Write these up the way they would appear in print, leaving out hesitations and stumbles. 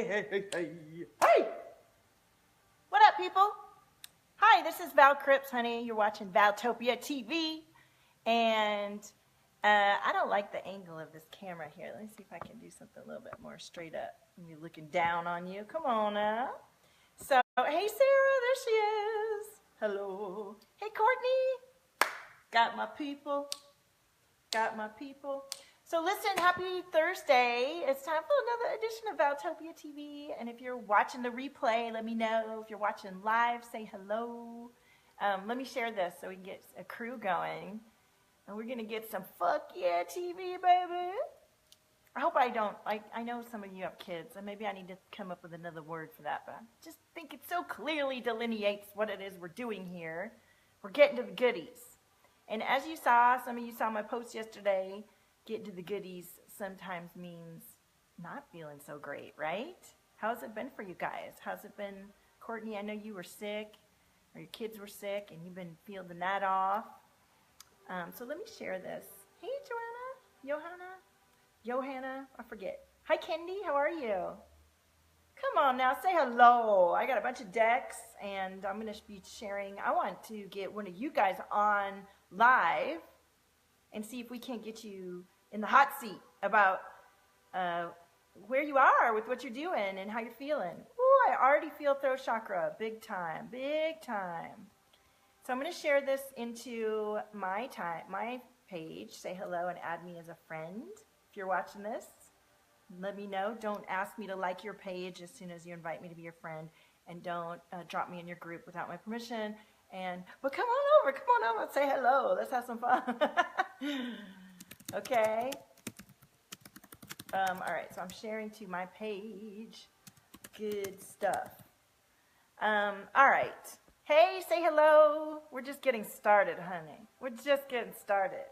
Hey! What up, people? Hi, this is Val Cripps, honey. You're watching Valtopia TV. And I don't like the angle of this camera here. Let me see if I can do something a little bit more straight up. I'm gonna be looking down on you. Come on now. So, hey, Sarah, there she is. Hello. Hey, Courtney. Got my people. Got my people. So listen, happy Thursday. It's time for another edition of Valtopia TV. And if you're watching the replay, let me know. If you're watching live, say hello. Let me share this so we can get a crew going. And we're going to get some fuck yeah TV, baby. I hope I don't, I know some of you have kids, and maybe I need to come up with another word for that, but I just think it so clearly delineates what it is we're doing here. We're getting to the goodies. And as you saw, some of you saw my post yesterday, getting to the goodies sometimes means not feeling so great, right? How's it been for you guys? How's it been? Courtney, I know you were sick, or your kids were sick, and you've been feeling that off. So let me share this. Hey, Johanna, I forget. Hi, Kendi, how are you? Come on now, say hello. I got a bunch of decks, and I'm going to be sharing. I want to get one of you guys on live and see if we can't get you in the hot seat about where you are with what you're doing and how you're feeling. Ooh, I already feel throat chakra, big time, big time. So I'm going to share this into my page. Say hello and add me as a friend. If you're watching this, let me know. Don't ask me to like your page as soon as you invite me to be your friend, and don't drop me in your group without my permission. But come on over and say hello. Let's have some fun. Okay. All right, so I'm sharing to my page. Good stuff. All right. Hey, say hello. We're just getting started, honey. We're just getting started.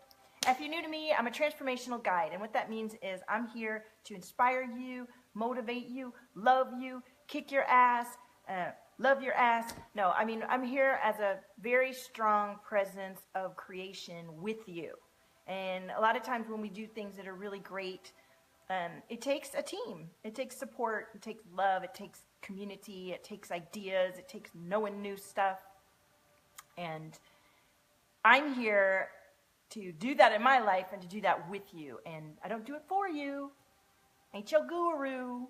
If you're new to me, I'm a transformational guide, and what that means is I'm here to inspire you, motivate you, love you, kick your ass, love your ass. No, I mean, I'm here as a very strong presence of creation with you. And a lot of times when we do things that are really great, it takes a team. It takes support. It takes love. It takes community. It takes ideas. It takes knowing new stuff. And I'm here to do that in my life and to do that with you. And I don't do it for you. I ain't your guru.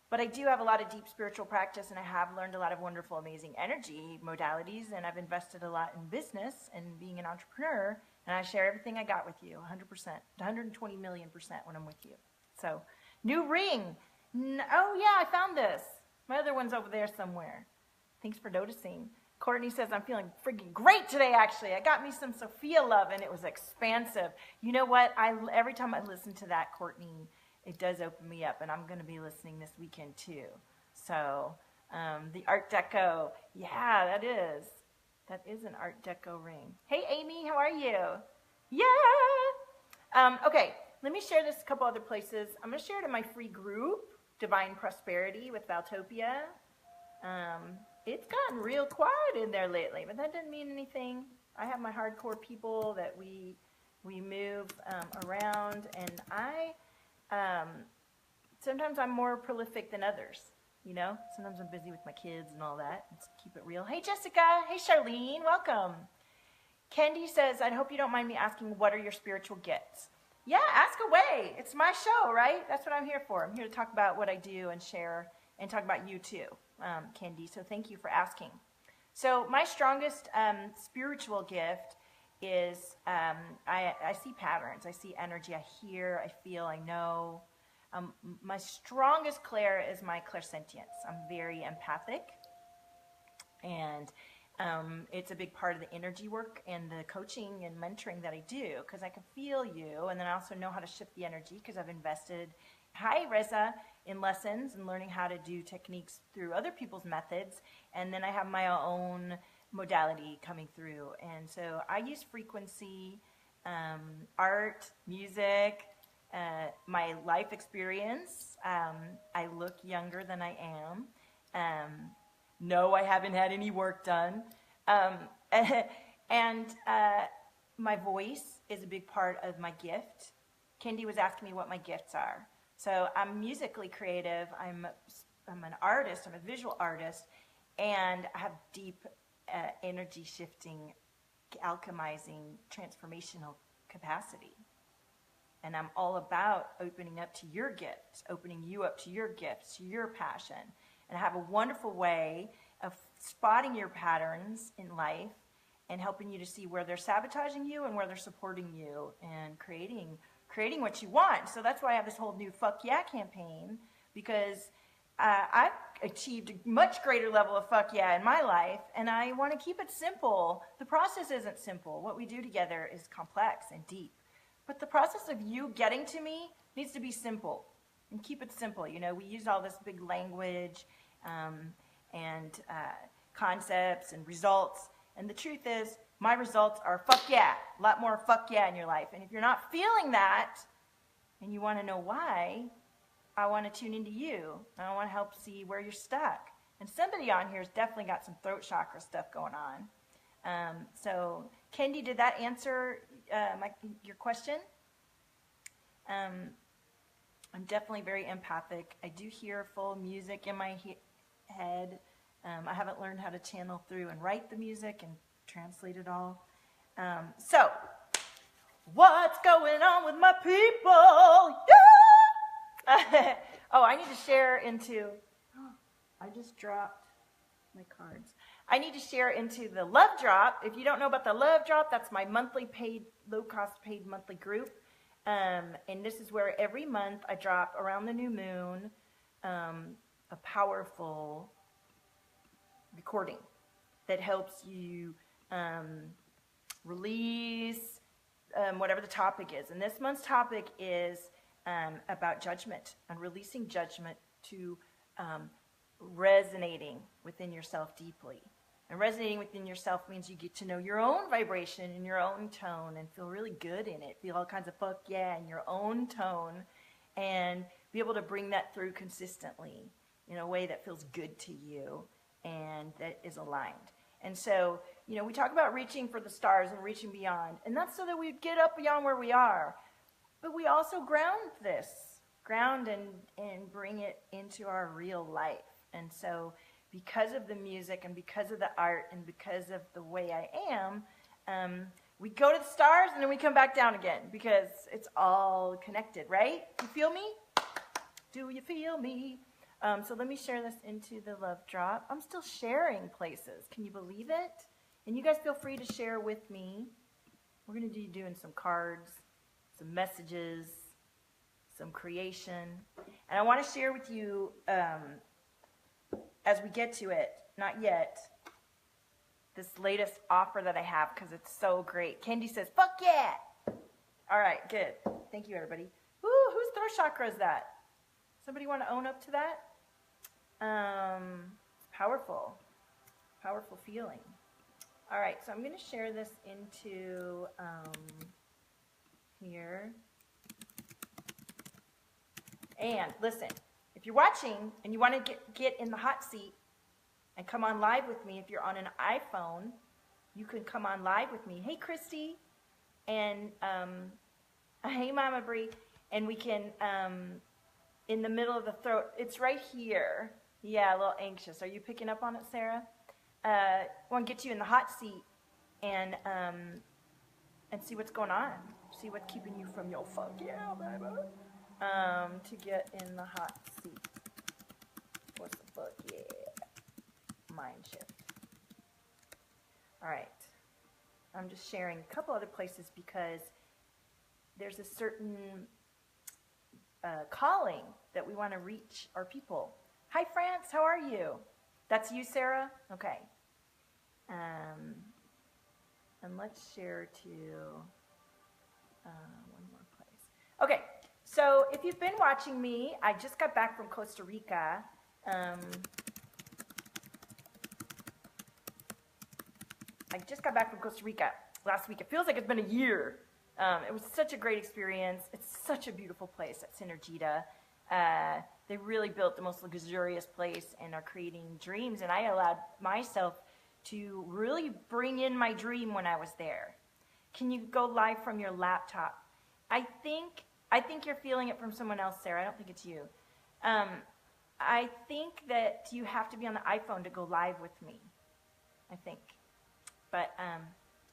But I do have a lot of deep spiritual practice, and I have learned a lot of wonderful, amazing energy modalities, and I've invested a lot in business and being an entrepreneur, and I share everything I got with you, 100%, 120 million% when I'm with you. So, new ring. Oh, yeah, I found this. My other one's over there somewhere. Thanks for noticing. Courtney says, I'm feeling freaking great today, actually. I got me some Sophia love, and it was expansive. You know what? Every time I listen to that, Courtney, it does open me up, and I'm going to be listening this weekend, too. So, the Art Deco. Yeah, that is. That is an Art Deco ring. Hey, Amy, how are you? Yeah! Okay, let me share this a couple other places. I'm going to share it in my free group, Divine Prosperity with Valtopia. It's gotten real quiet in there lately, but that doesn't mean anything. I have my hardcore people that we move around, and sometimes I'm more prolific than others, you know? Sometimes I'm busy with my kids and all that. Let's keep it real. Hey, Jessica. Hey, Charlene. Welcome. Kendi says, I hope you don't mind me asking, what are your spiritual gifts? Yeah, ask away. It's my show, right? That's what I'm here for. I'm here to talk about what I do and share and talk about you too, Kendi. So thank you for asking. So my strongest spiritual gift is I see patterns. I see energy. I hear, I feel, I know. My strongest clair is my clairsentience. I'm very empathic, and it's a big part of the energy work and the coaching and mentoring that I do, because I can feel you, and then I also know how to shift the energy because I've invested, hi Reza, in lessons and learning how to do techniques through other people's methods, and then I have my own modality coming through. And so I use frequency, art, music, my life experience. I look younger than I am. No, I haven't had any work done. And my voice is a big part of my gift. Kendi was asking me what my gifts are. So I'm musically creative. I'm an artist. I'm a visual artist, and I have deep energy shifting, alchemizing, transformational capacity. And I'm all about opening up to your gifts, opening you up to your gifts, to your passion. And I have a wonderful way of spotting your patterns in life and helping you to see where they're sabotaging you and where they're supporting you and creating what you want. So that's why I have this whole new Fuck Yeah campaign, because I've achieved a much greater level of fuck yeah in my life, and I want to keep it simple. The process isn't simple. What we do together is complex and deep. But the process of you getting to me needs to be simple, and keep it simple. You know, we use all this big language and concepts and results, and the truth is, my results are fuck yeah, a lot more fuck yeah in your life. And if you're not feeling that, and you want to know why, I want to tune into you. I want to help see where you're stuck. And somebody on here has definitely got some throat chakra stuff going on. So, Kendi, did that answer your question? I'm definitely very empathic. I do hear full music in my head. I haven't learned how to channel through and write the music and translate it all. So, what's going on with my people? Yeah! Oh, I need to share into, I just dropped my cards. I need to share into the Love Drop. If you don't know about the Love Drop, that's my monthly paid, low-cost paid monthly group. And this is where every month I drop around the new moon a powerful recording that helps you release whatever the topic is. And this month's topic is about judgment and releasing judgment to resonating within yourself deeply. And resonating within yourself means you get to know your own vibration and your own tone and feel really good in it. Feel all kinds of fuck yeah in your own tone and be able to bring that through consistently in a way that feels good to you and that is aligned. And so, you know, we talk about reaching for the stars and reaching beyond. And that's so that we get up beyond where we are. But we also ground and bring it into our real life. And so because of the music and because of the art and because of the way I am, we go to the stars and then we come back down again because it's all connected, right? You feel me? Do you feel me? So let me share this into the Love Drop. I'm still sharing places. Can you believe it? And you guys feel free to share with me. We're going to be doing some cards, some messages, some creation. And I want to share with you, as we get to it, not yet, this latest offer that I have because it's so great. Kendi says, fuck yeah! All right, good. Thank you, everybody. Woo, whose throat chakra is that? Somebody want to own up to that? Powerful. Powerful feeling. All right, so I'm going to share this into here. And listen, if you're watching and you want to get in the hot seat and come on live with me, if you're on an iPhone, you can come on live with me. Hey, Christy. And hey, Mama Bree. And we can, in the middle of the throat, it's right here. Yeah, a little anxious. Are you picking up on it, Sarah? I want to get you in the hot seat and see what's going on. See what's keeping you from your fuck yeah, baby. To get in the hot seat. What's the fuck yeah? Mind shift. All right. I'm just sharing a couple other places because there's a certain calling that we want to reach our people. Hi, France. How are you? That's you, Sarah? Okay. And let's share to one more place. Okay. So if you've been watching me, I just got back from Costa Rica. I just got back from Costa Rica last week. It feels like it's been a year. It was such a great experience. It's such a beautiful place at Synergita. They really built the most luxurious place and are creating dreams. And I allowed myself to really bring in my dream when I was there. Can you go live from your laptop? I think I think you're feeling it from someone else, Sarah. I don't think it's you. I think that you have to be on the iPhone to go live with me, I think. But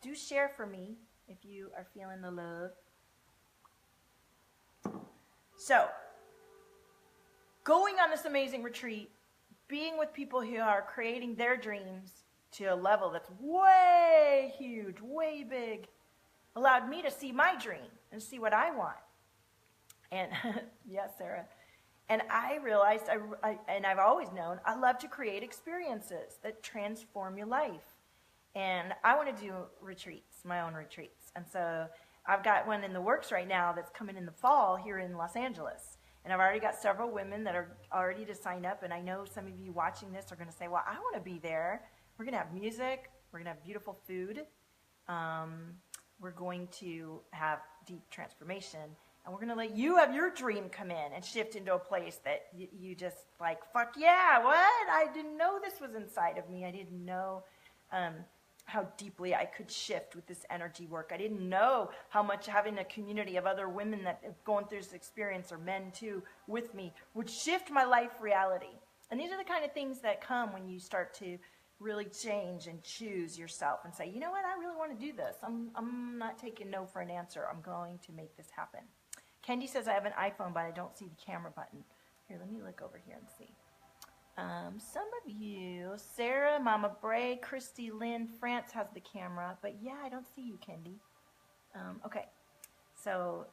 do share for me if you are feeling the love. So, going on this amazing retreat, being with people who are creating their dreams to a level that's way huge, way big, allowed me to see my dream and see what I want. And yes, Sarah. And I realized, and I've always known, I love to create experiences that transform your life. And I want to do retreats, my own retreats. And so I've got one in the works right now that's coming in the fall here in Los Angeles. And I've already got several women that are already to sign up. And I know some of you watching this are going to say, well, I want to be there. We're going to have music. We're going to have beautiful food. We're going to have deep transformation. And we're going to let you have your dream come in and shift into a place that you just like, fuck yeah, what? I didn't know this was inside of me. I didn't know how deeply I could shift with this energy work. I didn't know how much having a community of other women that have gone through this experience, or men too, with me, would shift my life reality. And these are the kind of things that come when you start to really change and choose yourself and say, you know what, I really want to do this. I'm not taking no for an answer. I'm going to make this happen. Kendi says, I have an iPhone, but I don't see the camera button. Here, let me look over here and see. Some of you, Sarah, Mama Bray, Christy, Lynn, France has the camera, but yeah, I don't see you, Kendi. Okay, so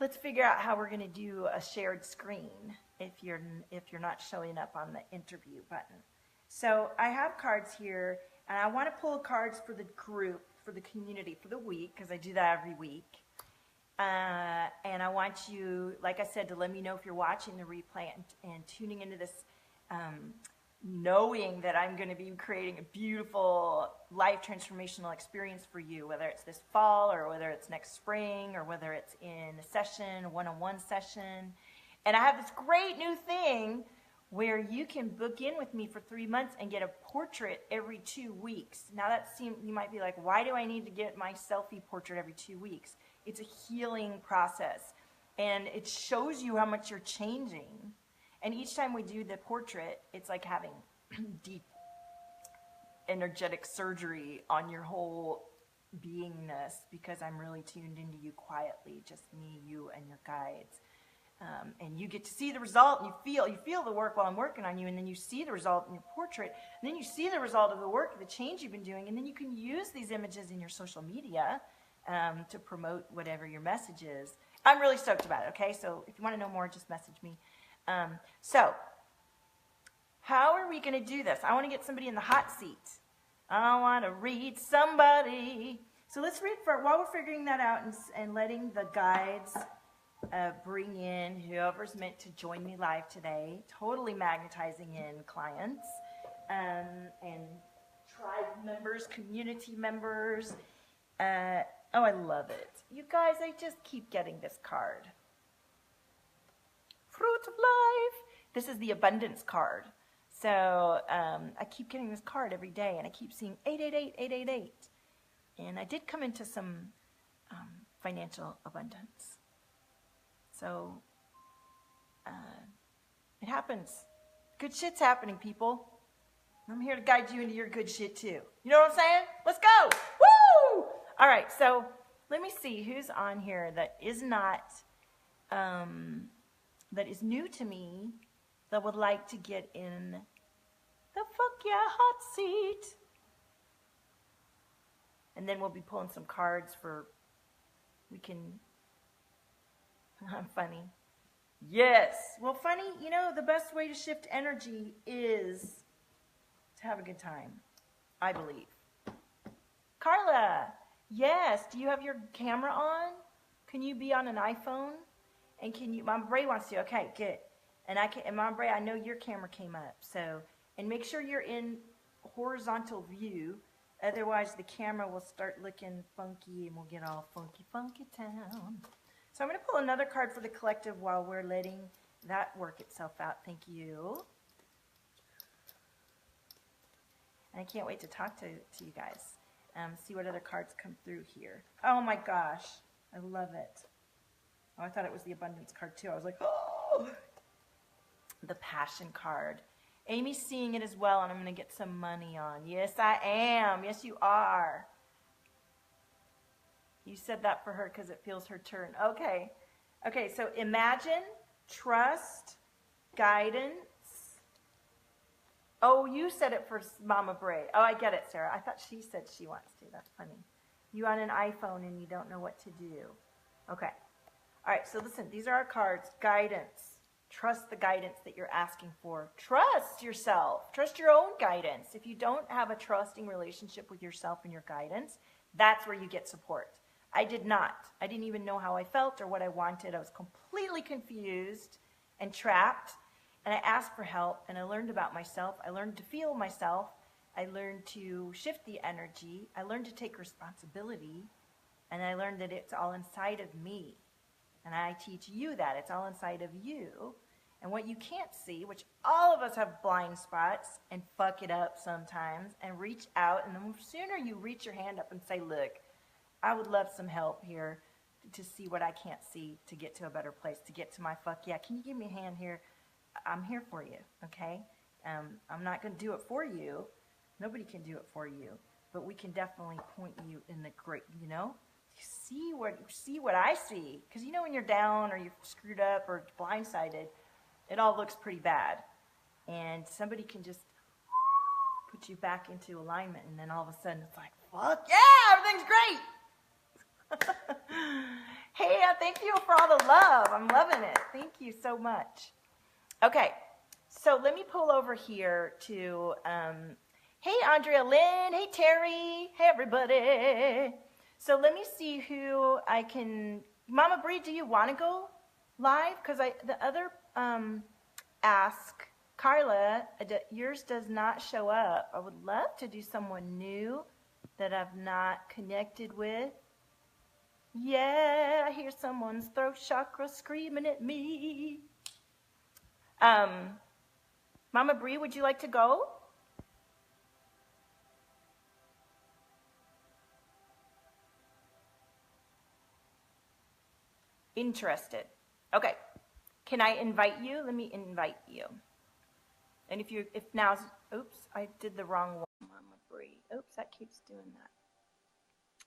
let's figure out how we're going to do a shared screen if you're not showing up on the interview button. So I have cards here, and I want to pull cards for the group, for the community, for the week, because I do that every week. And I want you, like I said, to let me know if you're watching the replay and tuning into this, knowing that I'm going to be creating a beautiful life transformational experience for you, whether it's this fall or whether it's next spring or whether it's in a session, a one-on-one session. And I have this great new thing where you can book in with me for 3 months and get a portrait every 2 weeks. Now you might be like, why do I need to get my selfie portrait every 2 weeks? It's a healing process, and it shows you how much you're changing. And each time we do the portrait, it's like having deep energetic surgery on your whole beingness, because I'm really tuned into you quietly, just me, you, and your guides. And you get to see the result, and you feel the work while I'm working on you, and then you see the result in your portrait, and then you see the result of the work, the change you've been doing, and then you can use these images in your social media to promote whatever your message is. I'm really stoked about it, okay? So if you want to know more, just message me. So how are we going to do this? I want to get somebody in the hot seat. I want to read somebody. So let's read while we're figuring that out and letting the guides bring in whoever's meant to join me live today, totally magnetizing in clients and tribe members, community members. Oh, I love it. You guys, I just keep getting this card. Fruit of life. This is the abundance card. So I keep getting this card every day, and I keep seeing 888, 888. And I did come into some financial abundance. So it happens. Good shit's happening, people. I'm here to guide you into your good shit too. You know what I'm saying? Let's go. Woo! All right, so let me see who's on here that is not, that is new to me, that would like to get in the fuck yeah hot seat. And then we'll be pulling some cards I'm funny. Yes. Well, funny, the best way to shift energy is to have a good time, I believe. Carla, yes. Do you have your camera on? Can you be on an iPhone? And Mama Bray wants to. Okay, good. And Mama Bray, I know your camera came up. So, and make sure you're in horizontal view. Otherwise, the camera will start looking funky and we'll get all funky town. So I'm going to pull another card for the collective while we're letting that work itself out. Thank you. And I can't wait to talk to you guys. See what other cards come through here. Oh my gosh, I love it. Oh, I thought it was the abundance card too. I was like, oh, the passion card. Amy's seeing it as well, and I'm going to get some money on. Yes, I am. Yes, you are. You said that for her because it feels her turn. Okay. Okay, so imagine, trust, guidance. Oh, you said it for Mama Bray. Oh, I get it, Sarah. I thought she said she wants to. That's funny. You on an iPhone and you don't know what to do. Okay. All right, so listen, these are our cards. Guidance. Trust the guidance that you're asking for. Trust yourself. Trust your own guidance. If you don't have a trusting relationship with yourself and your guidance, that's where you get support. I did not. I didn't even know how I felt or what I wanted. I was completely confused and trapped. And I asked for help, and I learned about myself. I learned to feel myself. I learned to shift the energy. I learned to take responsibility. And I learned that it's all inside of me. And I teach you that. It's all inside of you. And what you can't see, which all of us have blind spots and fuck it up sometimes, and reach out. And the sooner you reach your hand up and say, look, I would love some help here to see what I can't see, to get to a better place, to get to my fuck yeah. Can you give me a hand here? I'm here for you, okay? I'm not going to do it for you. Nobody can do it for you. But we can definitely point you in the great, you know? See what I see. Because you know when you're down or you're screwed up or blindsided, it all looks pretty bad. And somebody can just put you back into alignment, and then all of a sudden it's like, fuck yeah, everything's great. Hey, thank you for all the love. I'm loving it. Thank you so much. Okay, so let me pull over here to, hey, Andrea Lynn. Hey, Terry. Hey, everybody. So let me see who I can, Mama Bree, do you want to go live? Because the other ask, Carla, yours does not show up. I would love to do someone new that I've not connected with. Yeah, I hear someone's throat chakra screaming at me. Mama Bree, would you like to go? Interested. Okay. Can I invite you? Let me invite you. And if now's, oops, I did the wrong one, Mama Bree. Oops, that keeps doing that.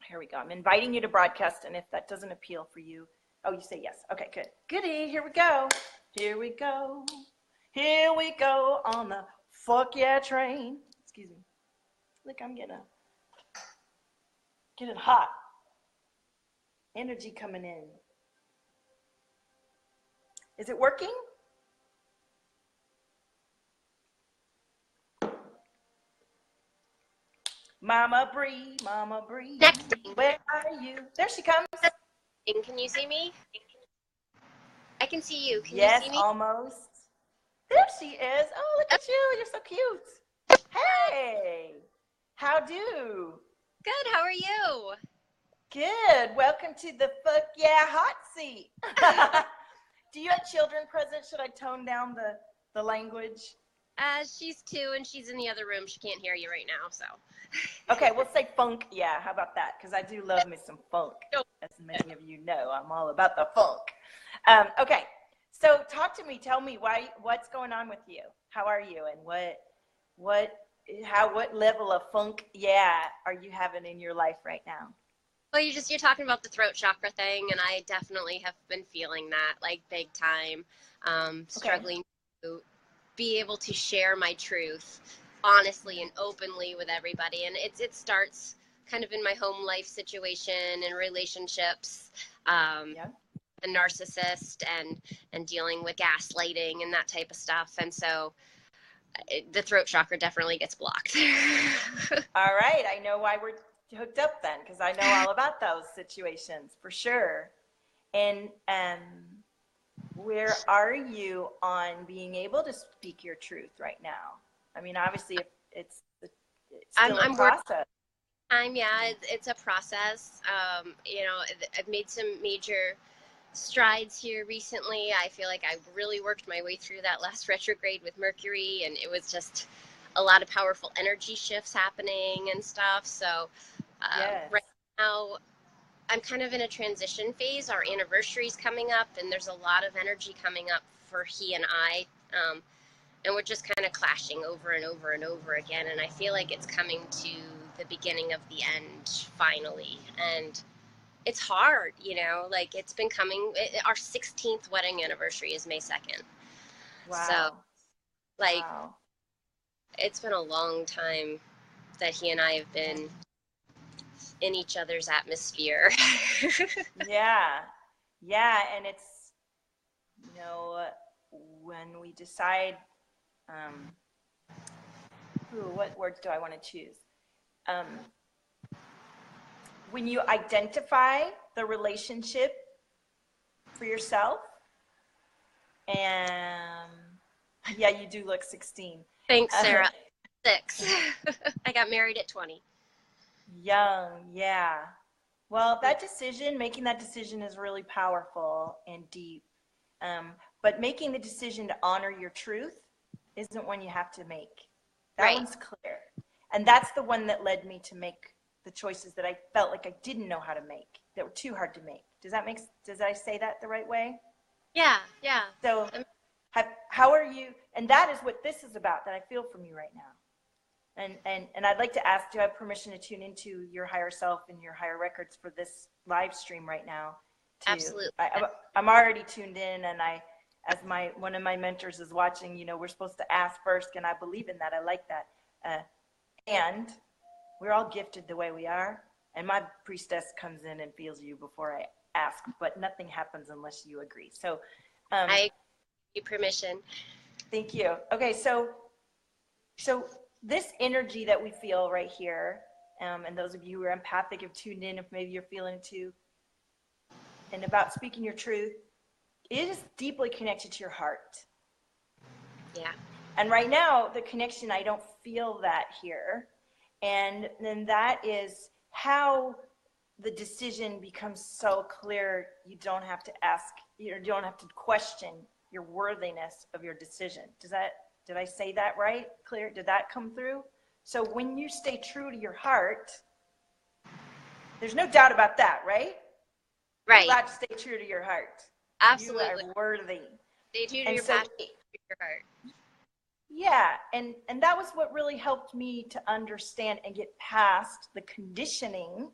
Here we go. I'm inviting you to broadcast, and if that doesn't appeal for you, oh, you say yes. Okay, good. Goody, here we go. Here we go. Here we go on the fuck yeah train. Excuse me. Look, I'm getting hot. Energy coming in. Is it working? Mama Bree, Connecting. where are you? There she comes. Can you see me? I can see you. Can Yes, you see me? almost. There she is. Oh, look at you. You're so cute. Hey. How do? Good. How are you? Good. Welcome to the fuck yeah hot seat. Do you have children present? Should I tone down the language? She's 2 and she's in the other room. She can't hear you right now, so. Okay, we'll say funk. Yeah, how about that? Because I do love me some funk. As many of you know, I'm all about the funk. Okay, so talk to me. Tell me what's going on with you. How are you? And what level of funk, yeah, are you having in your life right now? Well, you're talking about the throat chakra thing, and I definitely have been feeling that, like, big time. Struggling to be able to share my truth honestly and openly with everybody. And it starts kind of in my home life situation and relationships, a narcissist and dealing with gaslighting and that type of stuff. And so the throat chakra definitely gets blocked. All right. I know why we're hooked up then, because I know all about those situations for sure. And where are you on being able to speak your truth right now? I mean, obviously, it's still a process. It's a process. I've made some major strides here recently. I feel like I really worked my way through that last retrograde with Mercury, and it was just a lot of powerful energy shifts happening and stuff. So Yes. Right now, I'm kind of in a transition phase. Our anniversary's coming up, and there's a lot of energy coming up for he and I. And we're just kind of clashing over and over and over again. And I feel like it's coming to the beginning of the end finally. And it's hard, you know, like it's been coming. Our 16th wedding anniversary is May 2nd. So, Wow. like, Wow. it's been a long time that he and I have been in each other's atmosphere. Yeah. Yeah. And it's, when we decide, what words do I want to choose? When you identify the relationship for yourself, and yeah, you do look 16. Thanks, Sarah. 6. I got married at 20. Young, yeah. Well, making that decision is really powerful and deep. But making the decision to honor your truth isn't one you have to make. That one's clear. And that's the one that led me to make the choices that I felt like I didn't know how to make, that were too hard to make. Does I say that the right way? Yeah. So how are you, and that is what this is about, that I feel from you right now. And I'd like to ask, do I have permission to tune into your higher self and your higher records for this live stream right now? Absolutely. I'm already tuned in, and as one of my mentors is watching, we're supposed to ask first, and I believe in that. I like that. And we're all gifted the way we are, and my priestess comes in and feels you before I ask, but nothing happens unless you agree. So I give you permission. Thank you. Okay, so this energy that we feel right here, and those of you who are empathic have tuned in, if maybe you're feeling it too, and about speaking your truth, it is deeply connected to your heart. Yeah. And right now, the connection, I don't feel that here. And then that is how the decision becomes so clear. You don't have to ask, you don't have to question your worthiness of your decision. Did I say that right? Clear? Did that come through? So when you stay true to your heart, there's no doubt about that, right? Right. You're allowed to stay true to your heart. Absolutely. You are worthy. Stay true to your passion, your heart. Yeah, and that was what really helped me to understand and get past the conditioning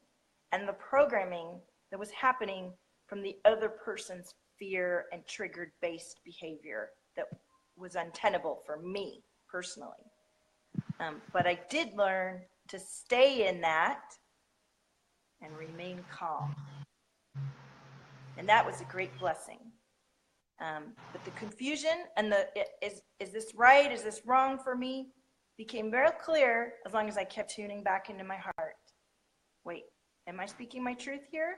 and the programming that was happening from the other person's fear and triggered based behavior that was untenable for me personally. But I did learn to stay in that and remain calm. And that was a great blessing. But the confusion and is this right? Is this wrong for me? Became very clear as long as I kept tuning back into my heart. Wait, am I speaking my truth here?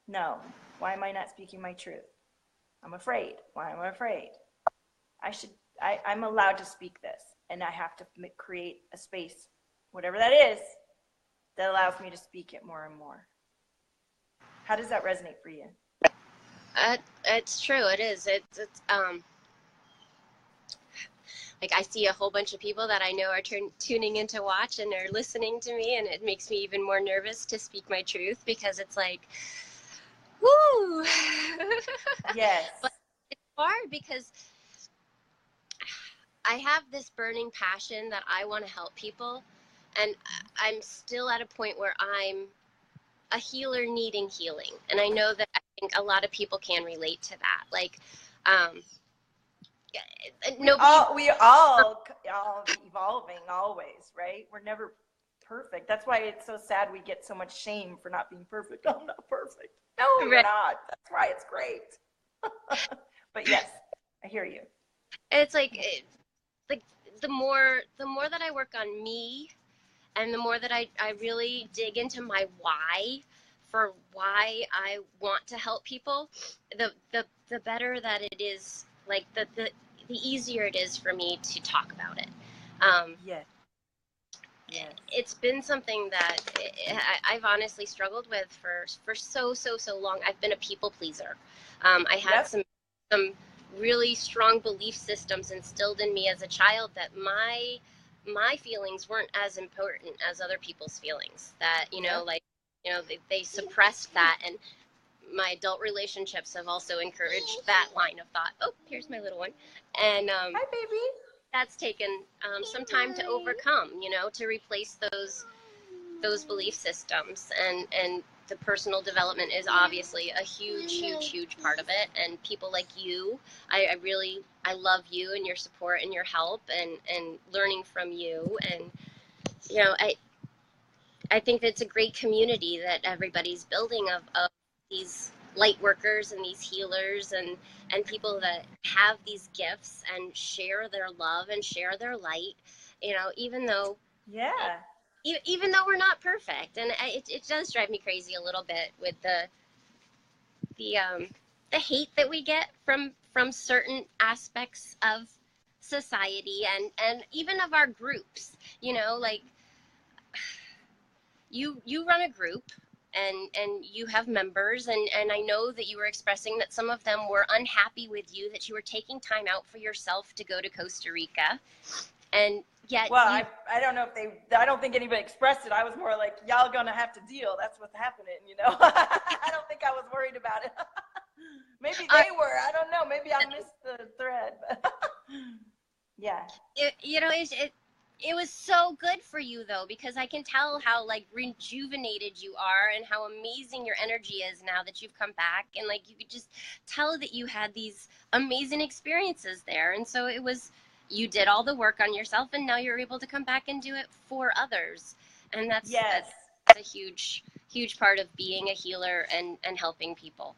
No. Why am I not speaking my truth? I'm afraid. Why am I afraid? I'm allowed to speak this, and I have to create a space, whatever that is, that allows me to speak it more and more. How does that resonate for you? It's true. It is. It's like I see a whole bunch of people that I know are tuning in to watch, and they're listening to me, and it makes me even more nervous to speak my truth, because it's like, whoo. Yes. But it's hard because I have this burning passion that I want to help people, and I'm still at a point where I'm a healer needing healing. And I know that I think a lot of people can relate to that. Like, we all evolving always, right? We're never perfect. That's why it's so sad we get so much shame for not being perfect. I'm not perfect. No, you're not. That's why it's great. But yes, I hear you. It's like the more that I work on me, and the more that I really dig into my why, for why I want to help people, the better that it is, like the easier it is for me to talk about it. Yes. It's been something that I've honestly struggled with for so long. I've been a people pleaser. I had some really strong belief systems instilled in me as a child that my my feelings weren't as important as other people's feelings. That, they suppressed that. And my adult relationships have also encouraged that line of thought. Oh, here's my little one. And Hi, baby. that's taken some time to overcome, to replace those belief systems. And the personal development is obviously a huge part of it. And people like you, I love you and your support and your help, and learning from you. And I think that it's a great community that everybody's building of these light workers and these healers, and people that have these gifts and share their love and share their light, even though Yeah. even though we're not perfect. And it does drive me crazy a little bit with the hate that we get from certain aspects of society, and even of our groups. Like, you run a group, and you have members, and I know that you were expressing that some of them were unhappy with you, that you were taking time out for yourself to go to Costa Rica. And yet, well, I don't know if I don't think anybody expressed it. I was more like, y'all gonna have to deal. That's what's happening, I don't think I was worried about it. Maybe they were. I don't know. Maybe I missed the thread. Yeah. It was so good for you, though, because I can tell how, like, rejuvenated you are and how amazing your energy is now that you've come back. And, like, you could just tell that you had these amazing experiences there. And so you did all the work on yourself, and now you're able to come back and do it for others. And that's a huge part of being a healer and helping people.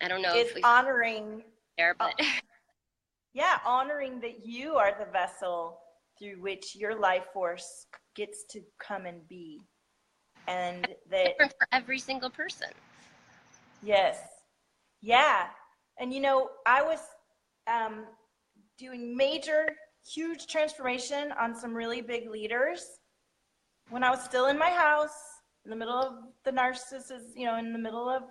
I don't know if honoring there, but yeah, honoring that you are the vessel through which your life force gets to come and be, and that different for every single person. Yes. Yeah. And I was doing huge transformation on some really big leaders when I was still in my house, in the middle of the narcissist, in the middle of,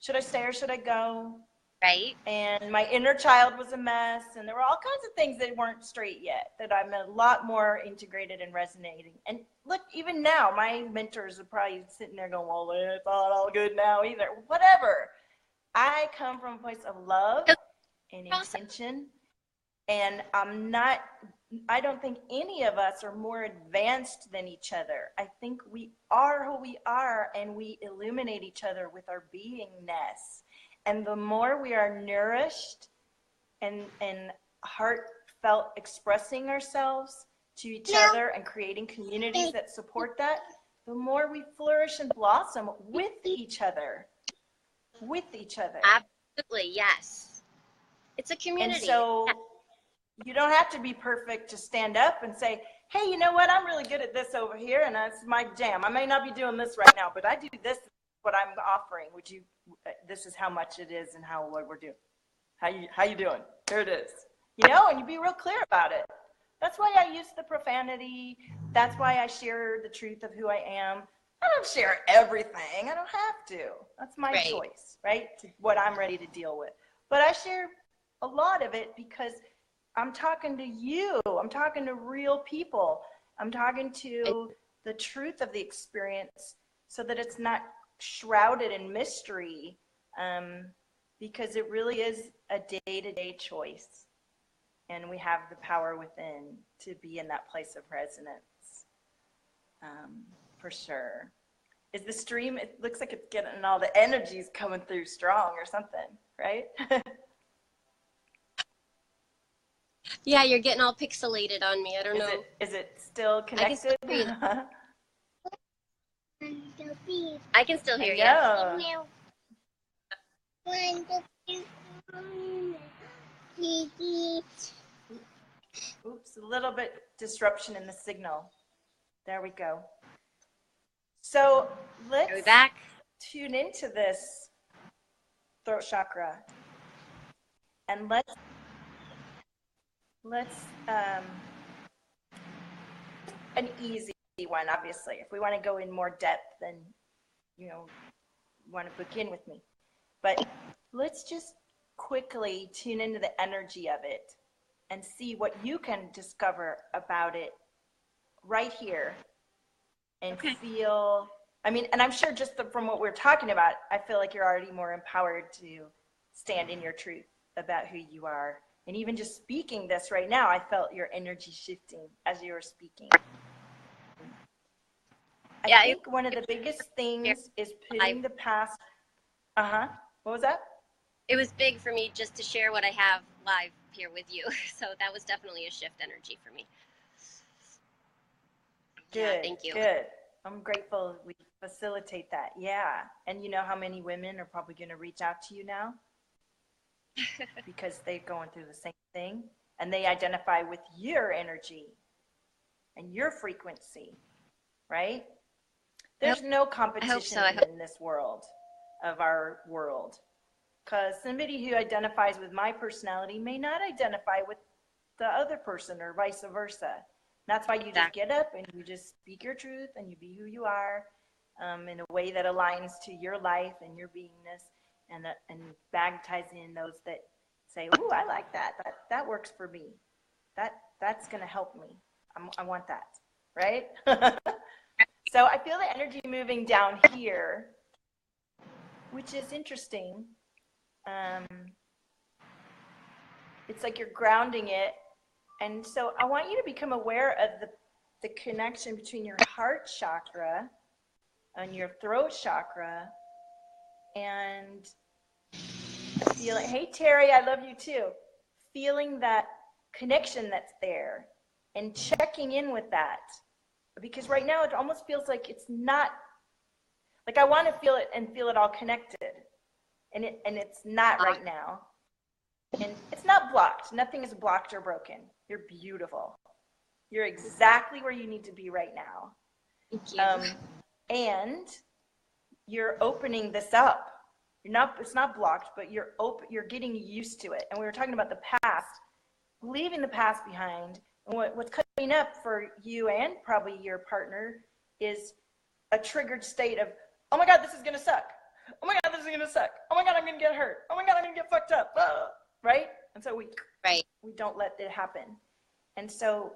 should I stay or should I go? Right. And my inner child was a mess, and there were all kinds of things that weren't straight yet, that I'm a lot more integrated and resonating. And look, even now, my mentors are probably sitting there going, well, it's not all good now either. Whatever. I come from a place of love and intention, and I don't think any of us are more advanced than each other. I think we are who we are, and we illuminate each other with our beingness. And the more we are nourished and heartfelt expressing ourselves to each other and creating communities that support that, the more we flourish and blossom with each other. With each other. Absolutely, yes. It's a community. And so you don't have to be perfect to stand up and say, hey, you know what? I'm really good at this over here, and that's my jam. I may not be doing this right now, but I do this, what I'm offering. This is how much it is and what we're doing. How you doing? Here it is. And you be real clear about it. That's why I use the profanity. That's why I share the truth of who I am. I don't share everything. I don't have to. That's my choice, right? What I'm ready to deal with. But I share a lot of it because I'm talking to you. I'm talking to real people. I'm talking to the truth of the experience so that it's not shrouded in mystery, because it really is a day-to-day choice. And we have the power within to be in that place of resonance. For sure. Is the stream, it looks like it's getting all the energies coming through strong or something, right? Yeah, you're getting all pixelated on me. I don't know. Is it still connected? I can still hear you. Oops, a little bit disruption in the signal. There we go. So let's tune into this throat chakra, and let's an easy one, obviously. If we want to go in more depth, then want to begin with me. But let's just quickly tune into the energy of it and see what you can discover about it right here and Okay. feel, I mean, and I'm sure just from what we're talking about, I feel like you're already more empowered to stand in your truth about who you are. And even just speaking this right now, I felt your energy shifting as you were speaking. I think one of the biggest things is putting the past. What was that? It was big for me just to share what I have live here with you. So that was definitely a shift energy for me. Good. Yeah, thank you. Good. I'm grateful we facilitate that. Yeah. And you know how many women are probably going to reach out to you now? Because they're going through the same thing and they identify with your energy and your frequency, right? There's no competition in this world, of our world, because somebody who identifies with my personality may not identify with the other person or vice versa. That's why you just get up and you just speak your truth and you be who you are in a way that aligns to your life and your beingness, and magnetizing in those that say, "Ooh, I like that. That works for me. That's going to help me. I want that." Right? So I feel the energy moving down here, which is interesting. It's like you're grounding it. And so I want you to become aware of the connection between your heart chakra and your throat chakra, and feeling, hey Terry, I love you too. Feeling that connection that's there and checking in with that. Because right now it almost feels like it's not, like I want to feel it and feel it all connected. And it's not right now. And it's not blocked. Nothing is blocked or broken. You're beautiful. You're exactly where you need to be right now. Thank you. And you're opening this up. It's not blocked, but you're getting used to it. And we were talking about the past, leaving the past behind. And what's coming up for you and probably your partner is a triggered state of, oh my God, this is going to suck. Oh my God, this is going to suck. Oh my God, I'm going to get hurt. Oh my God, I'm going to get fucked up. Right? And so we don't let it happen. And so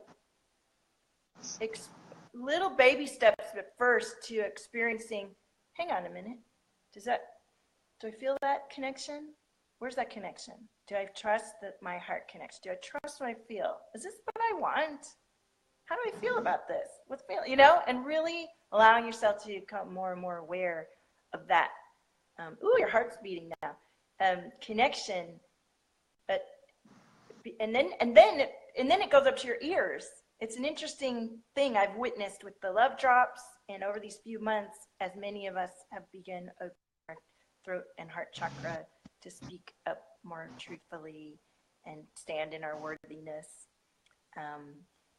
little baby steps at first to experiencing, hang on a minute. Do I feel that connection? Where's that connection? Do I trust that my heart connects? Do I trust what I feel? Is this what I want? How do I feel about this? What's feeling? And really allowing yourself to become more and more aware of that. Ooh, your heart's beating now. Connection. And then it goes up to your ears. It's an interesting thing I've witnessed with the love drops, and over these few months, as many of us have begun opening our throat and heart chakra to speak up more truthfully and stand in our worthiness.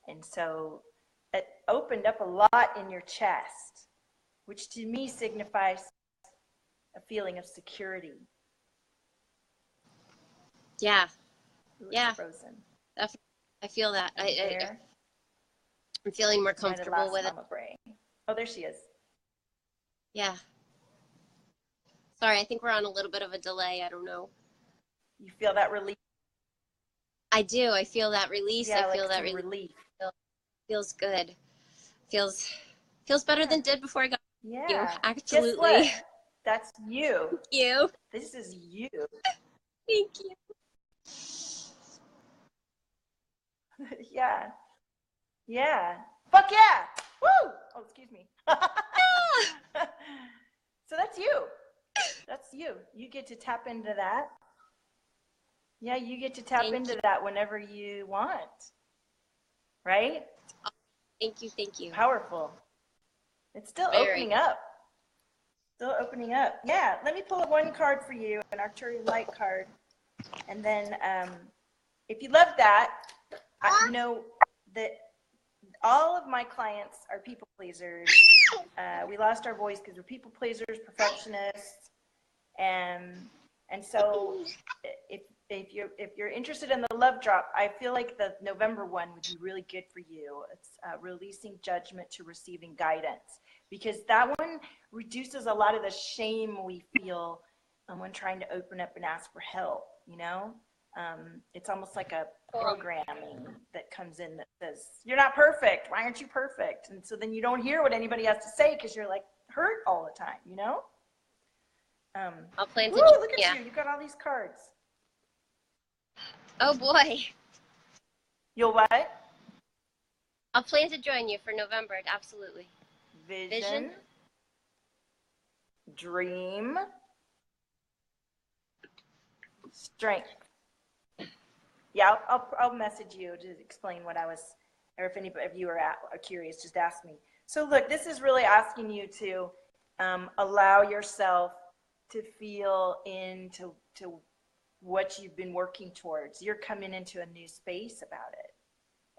And so it opened up a lot in your chest, which to me signifies a feeling of security. Yeah. Ooh, yeah. Frozen. I feel that. I'm feeling more comfortable with it. Oh, there she is. Yeah. Sorry, I think we're on a little bit of a delay. I don't know. You feel that relief? I do. I feel that release. Yeah, I feel like that relief. Feels good. Feels better than it did before I got you. Absolutely. Guess what? That's you. Thank you. This is you. Thank you. Yeah. Yeah. Fuck yeah. Woo! Oh, excuse me. So that's you. That's you. You get to tap into that. Yeah, you get to tap into that whenever you want. Right? Thank you. Thank you. Powerful. It's still opening up. Still opening up. Yeah, let me pull one card for you, an Arcturian Light card. And then if you love that, you know that all of my clients are people pleasers. We lost our voice because we're people pleasers, perfectionists, and so if you're interested in the love drop, I feel like the November one would be really good for you. It's releasing judgment to receiving guidance, because that one reduces a lot of the shame we feel when trying to open up and ask for help. It's almost like a programming that comes in that says, you're not perfect. Why aren't you perfect? And so then you don't hear what anybody has to say because you're like hurt all the time, you know? I'll plan to. Woo, look at you. You got all these cards. Oh boy. You'll what? I'll plan to join you for November. Absolutely. Vision. Dream. Strength. Yeah, I'll message you to explain what I was, or if any of you are curious, just ask me. So look, this is really asking you to allow yourself to feel into what you've been working towards. You're coming into a new space about it.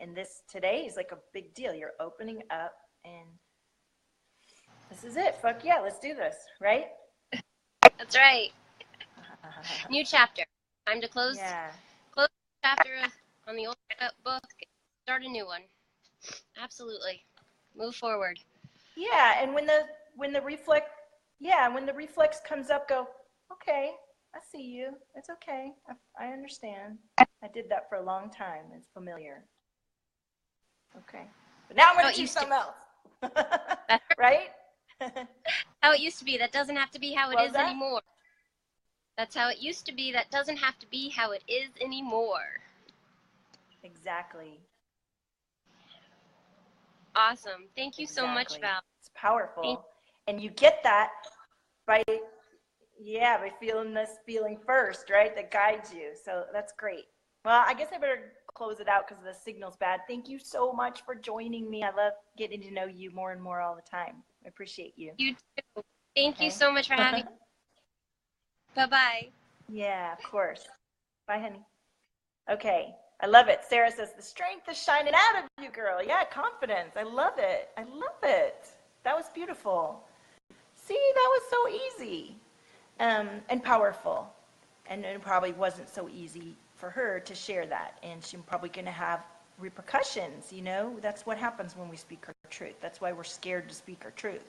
And this today is like a big deal. You're opening up and this is it. Fuck yeah, let's do this, right? That's right. New chapter. Time to close. Yeah. Close the chapter on the old book. Start a new one. Absolutely. Move forward. Yeah, and when the reflex comes up, go, okay, I see you. It's okay. I understand. I did that for a long time. It's familiar. Okay. But now I'm going to do something else. Right? How it used to be. That doesn't have to be how it is anymore. That's how it used to be. That doesn't have to be how it is anymore. Exactly. Awesome. Thank you so much, Val. It's powerful. And you get that by feeling this feeling first, right? That guides you. So that's great. Well, I guess I better close it out because the signal's bad. Thank you so much for joining me. I love getting to know you more and more all the time. I appreciate you. You too. Thank you so much for having me. Bye-bye. Yeah, of course. Bye, honey. Okay. I love it. Sarah says, the strength is shining out of you, girl. Yeah, confidence. I love it. I love it. That was beautiful. See, that was so easy and powerful. And it probably wasn't so easy for her to share that. And she's probably going to have repercussions, you know? That's what happens when we speak our truth. That's why we're scared to speak our truth.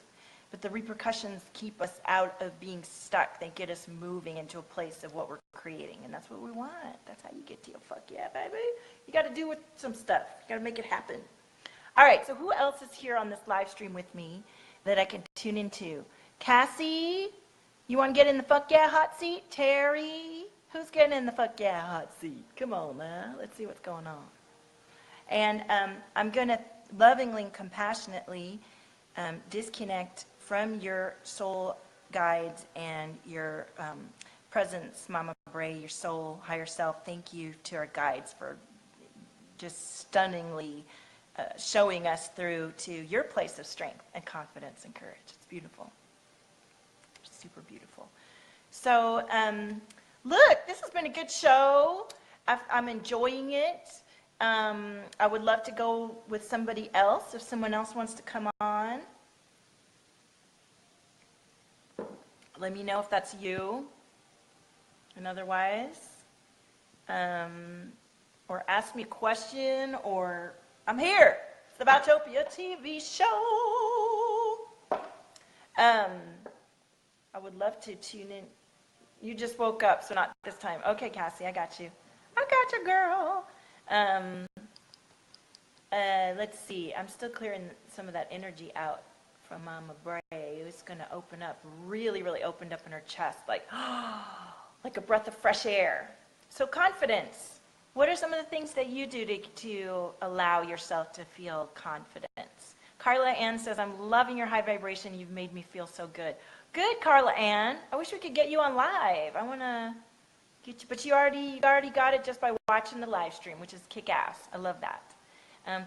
But the repercussions keep us out of being stuck. They get us moving into a place of what we're creating. And that's what we want. That's how you get to your fuck yeah, baby. You got to do with some stuff. You got to make it happen. All right, so who else is here on this live stream with me that I can tune into? Cassie, you want to get in the fuck yeah hot seat? Terry, who's getting in the fuck yeah hot seat? Come on, man. Let's see what's going on. And I'm going to lovingly and compassionately disconnect from your soul guides and your presence, Mama Bray, your soul, higher self. Thank you to our guides for just stunningly showing us through to your place of strength and confidence and courage. It's beautiful. Super beautiful. So, look, this has been a good show. I'm enjoying it. I would love to go with somebody else if someone else wants to come on. Let me know if that's you. And otherwise, or ask me a question, or I'm here. It's the Valtopia TV show. I would love to tune in. You just woke up, so not this time. Okay, Cassie, I got you. I got you, girl. Let's see. I'm still clearing some of that energy out from Mama Bray. It's going to open up, really, really opened up in her chest, like, like a breath of fresh air. So confidence. What are some of the things that you do to allow yourself to feel confidence? Carla Ann says, I'm loving your high vibration. You've made me feel so good. Good, Carla Ann. I wish we could get you on live. I want to get you, but you already got it just by watching the live stream, which is kick-ass. I love that.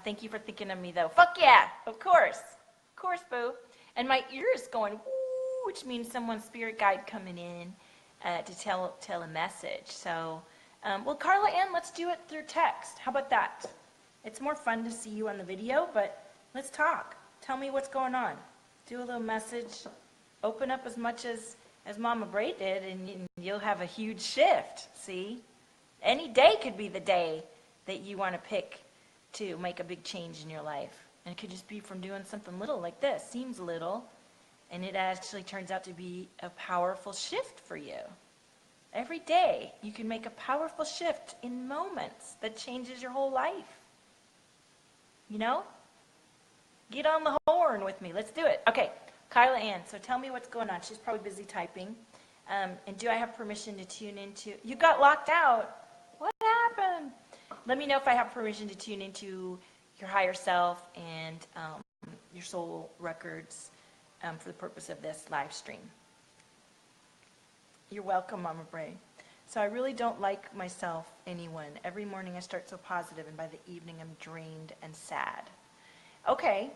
Thank you for thinking of me, though. Fuck yeah, of course. Of course, boo. And my ear is going, woo, which means someone's spirit guide coming in to tell a message. So, well, Carla Ann, let's do it through text. How about that? It's more fun to see you on the video, but let's talk. Tell me what's going on. Do a little message. Open up as much as Mama Bray did, and you'll have a huge shift, see? Any day could be the day that you want to pick to make a big change in your life. And it could just be from doing something little like this. Seems little, and it actually turns out to be a powerful shift for you. Every day, you can make a powerful shift in moments that changes your whole life. You know? Get on the horn with me. Let's do it. Okay, Kyla Ann, so tell me what's going on. She's probably busy typing. And do I have permission to tune into... You got locked out. What happened? Let me know if I have permission to tune into your higher self and your soul records for the purpose of this live stream. You're welcome, Mama Bray. So I really don't like myself, anyone. Every morning I start so positive, and by the evening I'm drained and sad. Okay,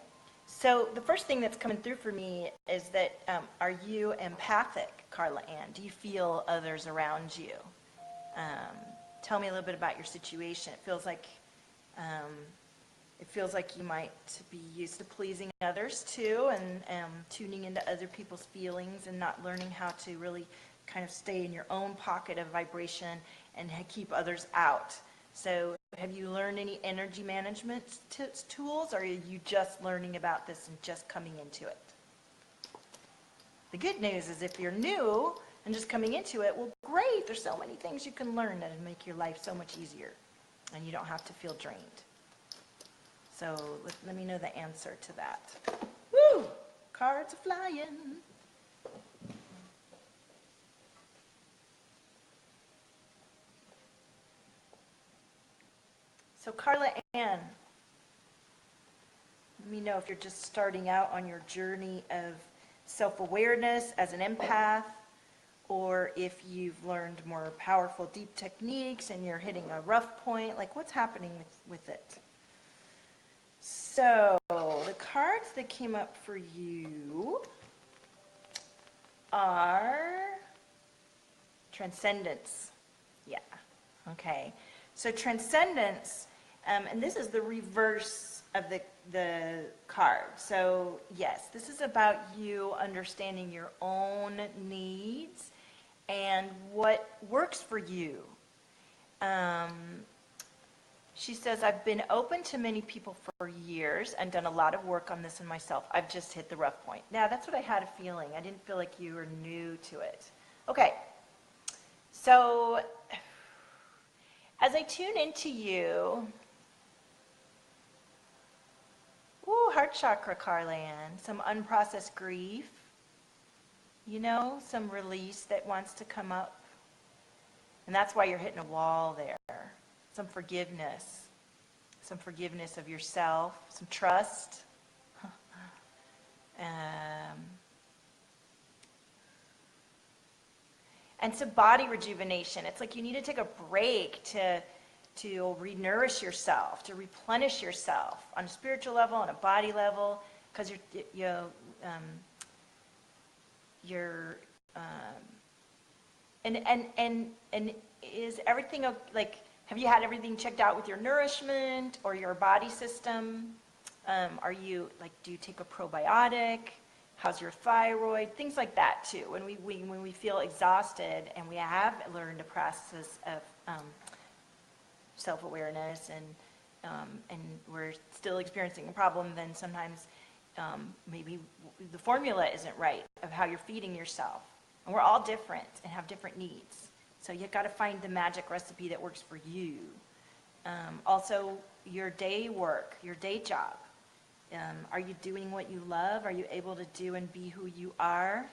so the first thing that's coming through for me is that, are you empathic, Carla Ann? Do you feel others around you? Tell me a little bit about your situation. It feels like you might be used to pleasing others too, and tuning into other people's feelings and not learning how to really kind of stay in your own pocket of vibration and keep others out. So have you learned any energy management tools, or are you just learning about this and just coming into it? The good news is if you're new and just coming into it, well, great. There's so many things you can learn that make your life so much easier, and you don't have to feel drained. So let me know the answer to that. Woo! Cards are flying. So Carla Ann, let me know if you're just starting out on your journey of self-awareness as an empath, or if you've learned more powerful, deep techniques and you're hitting a rough point. Like, what's happening with it? So the cards that came up for you are Transcendence. Yeah, okay. So Transcendence, and this is the reverse of the card. So yes, this is about you understanding your own needs and what works for you. She says, I've been open to many people for years and done a lot of work on this in myself. I've just hit the rough point. Now, that's what I had a feeling. I didn't feel like you were new to it. Okay, so as I tune into you, ooh, heart chakra, Carla Ann, some unprocessed grief, you know, some release that wants to come up. And that's why you're hitting a wall there. Some forgiveness of yourself, some trust. And some body rejuvenation. It's like you need to take a break to re-nourish yourself, to replenish yourself on a spiritual level, on a body level, because and is everything like, have you had everything checked out with your nourishment or your body system? Are you, like, do you take a probiotic? How's your thyroid? Things like that too. When we feel exhausted and we have learned a process of self-awareness and we're still experiencing a problem, then sometimes maybe the formula isn't right of how you're feeding yourself. And we're all different and have different needs. So you've got to find the magic recipe that works for you. Also, your day work, your day job. Are you doing what you love? Are you able to do and be who you are?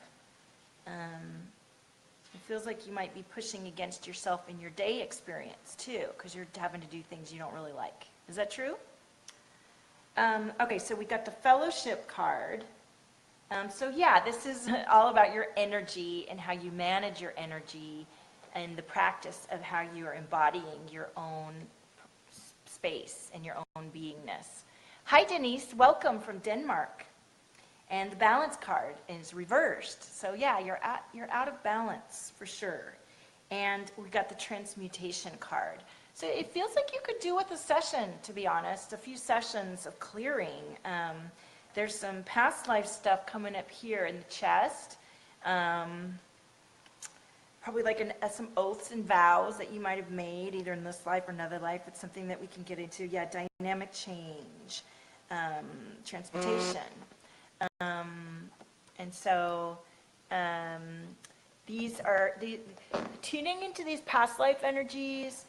It feels like you might be pushing against yourself in your day experience too, because you're having to do things you don't really like. Is that true? Okay, so we got the fellowship card. So yeah, this is all about your energy and how you manage your energy and the practice of how you are embodying your own space and your own beingness. Hi, Denise. Welcome from Denmark. And the balance card is reversed. So yeah, you're out of balance for sure. And we got the transmutation card. So it feels like you could do with a session, to be honest, a few sessions of clearing. There's some past life stuff coming up here in the chest. Probably like some oaths and vows that you might have made either in this life or another life. It's something that we can get into. Yeah, dynamic change, transmutation. And so These are tuning into these past life energies,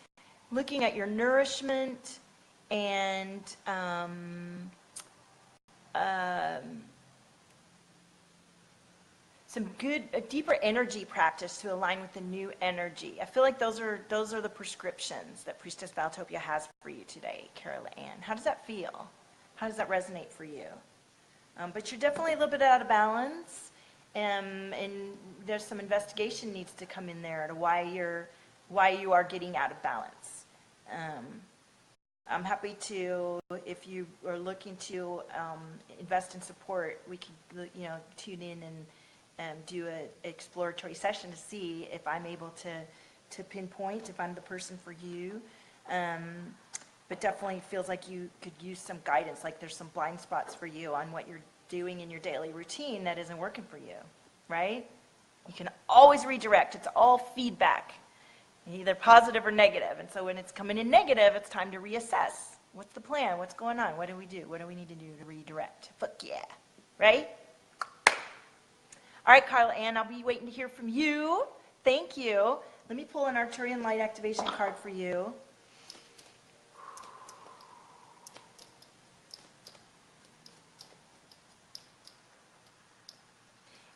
looking at your nourishment, and some good, a deeper energy practice to align with the new energy. I feel like those are the prescriptions that Priestess Valtopia has for you today, Carla Ann. How does that feel? How does that resonate for you? But you're definitely a little bit out of balance, and there's some investigation needs to come in there to why you are getting out of balance. I'm happy to, if you are looking to invest in support, we can, tune in and do an exploratory session to see if I'm able to pinpoint if I'm the person for you. But definitely feels like you could use some guidance, like there's some blind spots for you on what you're doing in your daily routine that isn't working for you, right? You can always redirect. It's all feedback, either positive or negative. And so when it's coming in negative, it's time to reassess. What's the plan? What's going on? What do we do? What do we need to do to redirect? Fuck yeah, right? All right, Carla Ann, I'll be waiting to hear from you. Thank you. Let me pull an Arcturian light activation card for you.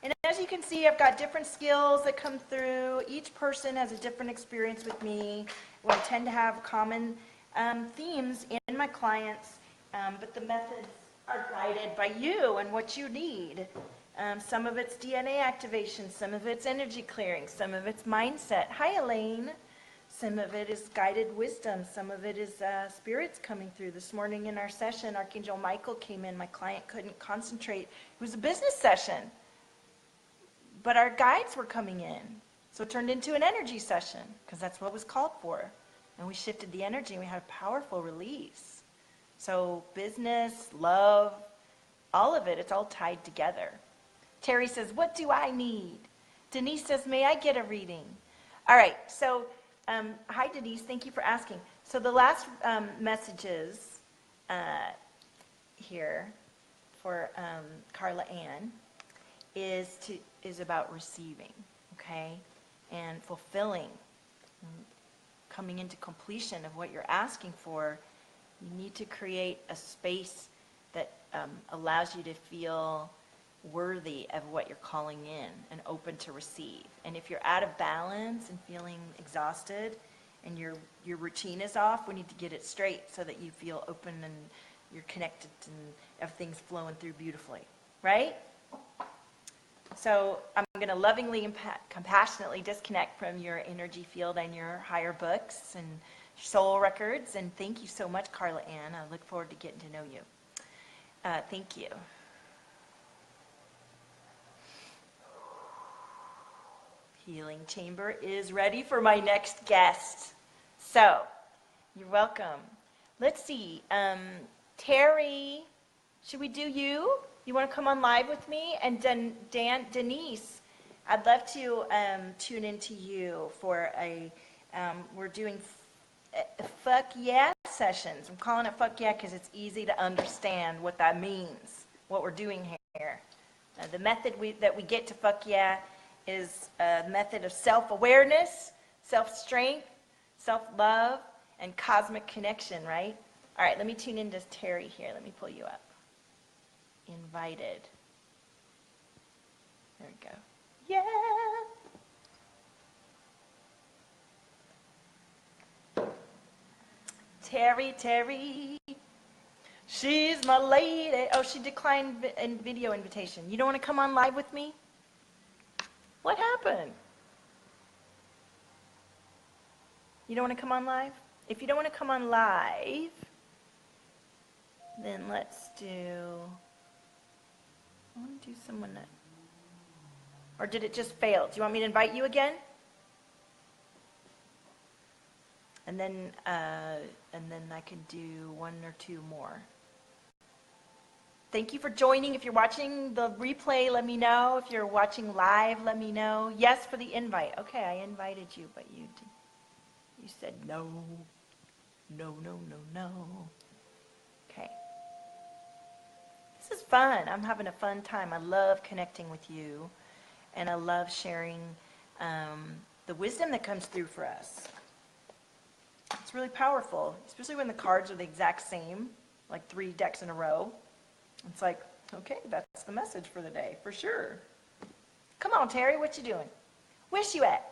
And as you can see, I've got different skills that come through. Each person has a different experience with me. I tend to have common themes in my clients, but the methods are guided by you and what you need. Some of it's DNA activation, some of it's energy clearing, some of it's mindset. Hi, Elaine. Some of it is guided wisdom. Some of it is spirits coming through. This morning in our session, Archangel Michael came in. My client couldn't concentrate. It was a business session, but our guides were coming in. So it turned into an energy session because that's what was called for. And we shifted the energy and we had a powerful release. So business, love, all of it, it's all tied together. Terry says, what do I need? Denise says, may I get a reading? All right, so hi Denise, thank you for asking. So the last messages here for Carla Ann is about receiving, okay, and fulfilling, coming into completion of what you're asking for. You need to create a space that allows you to feel worthy of what you're calling in and open to receive. And if you're out of balance and feeling exhausted and your routine is off, we need to get it straight so that you feel open and you're connected and everything's flowing through beautifully, right? So I'm going to lovingly and compassionately disconnect from your energy field and your higher books and soul records. And thank you so much, Carla Ann. I look forward to getting to know you. Thank you. Healing chamber is ready for my next guest. So, you're welcome. Let's see. Terry, should we do you? You want to come on live with me? And Denise, I'd love to tune into you for we're doing Fuck Yeah sessions. I'm calling it Fuck Yeah because it's easy to understand what that means, what we're doing here. The method that we get to Fuck Yeah is a method of self-awareness, self-strength, self-love, and cosmic connection, right? All right, let me tune into Terry here. Let me pull you up. Invited. There we go. Yeah. Terry. She's my lady. Oh, she declined video invitation. You don't want to come on live with me? What happened? You don't want to come on live? If you don't want to come on live, then let's do, I want to do someone that, or did it just fail? Do you want me to invite you again? And then I can do one or two more. Thank you for joining. If you're watching the replay, let me know. If you're watching live, let me know. Yes for the invite. Okay, I invited you, but you said no. No. Okay. This is fun. I'm having a fun time. I love connecting with you, and I love sharing the wisdom that comes through for us. It's really powerful, especially when the cards are the exact same, like 3 decks in a row. It's like, okay, that's the message for the day, for sure. Come on, Terry, what you doing? Where's you at?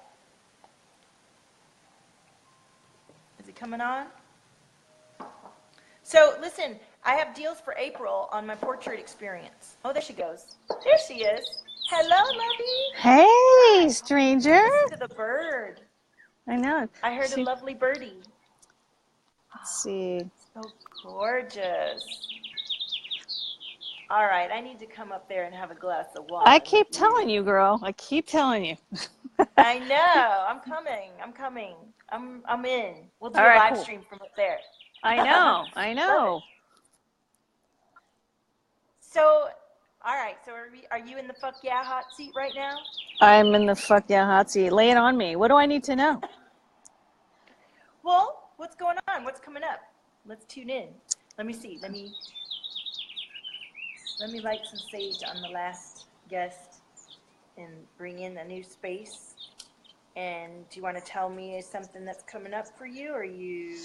Is he coming on? So listen, I have deals for April on my portrait experience. Oh, there she goes. There she is. Hello, lovey. Hey, stranger. Listen to the bird. I know. I heard a lovely birdie. Let's see. So gorgeous. All right, I need to come up there and have a glass of wine. I keep telling you, girl. I keep telling you. I know. I'm coming. I'm in. We'll do All a right, live cool. stream from up there. I know. I know. So, all right. So are you in the fuck yeah hot seat right now? I'm in the fuck yeah hot seat. Lay it on me. What do I need to know? Well, what's going on? What's coming up? Let's tune in. Let me see. Let me light some sage on the last guest and bring in a new space. And do you want to tell me something that's coming up for you, or you?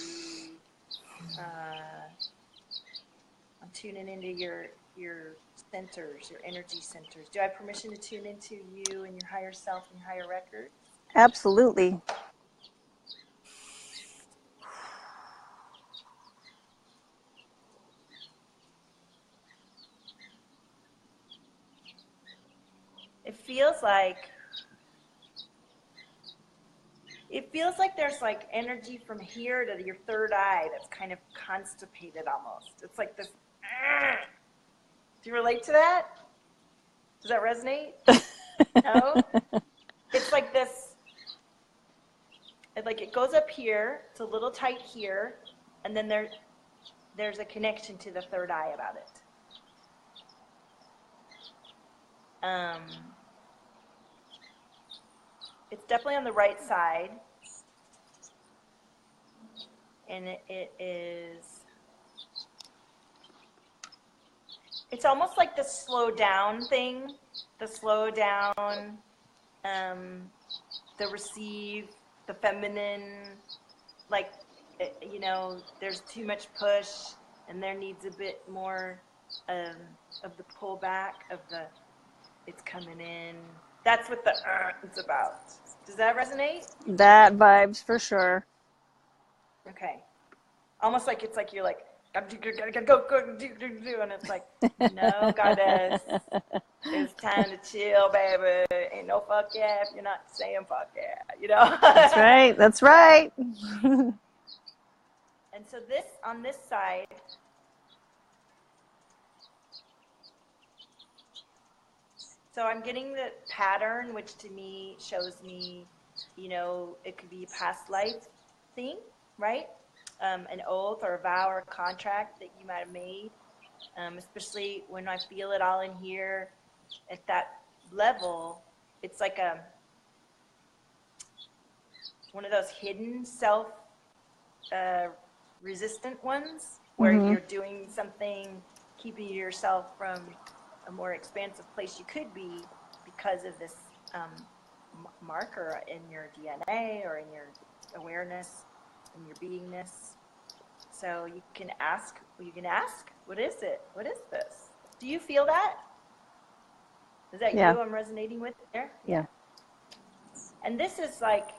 I'm tuning into your centers, your energy centers. Do I have permission to tune into you and your higher self and higher record? Absolutely. It feels like there's like energy from here to your third eye that's kind of constipated almost. It's like this. Do you relate to that? Does that resonate? No? It's like this. It goes up here. It's a little tight here, and then there's a connection to the third eye about it. It's definitely on the right side, and it is. It's almost like the slow down thing, the slow down, the receive, the feminine, like, you know, there's too much push, and there needs a bit more of the pullback, of the, it's coming in. That's what the it's about. Does that resonate? That vibes for sure. Okay. Almost like it's like you're like, gotta go, and it's like, no, goddess, it's time to chill, baby. Ain't no fuck yeah if you're not saying fuck yeah, you know? That's right. That's right. And so this, on this side, so I'm getting the pattern, which to me shows me, you know, it could be a past life thing, right? An oath or a vow or a contract that you might have made, especially when I feel it all in here at that level. It's like one of those hidden self resistant ones where you're doing something, keeping yourself from a more expansive place you could be because of this marker in your DNA or in your awareness, in your beingness. So you can ask, what is it? What is this? Do you feel that? Is that you I'm resonating with there? Yeah. And this is like,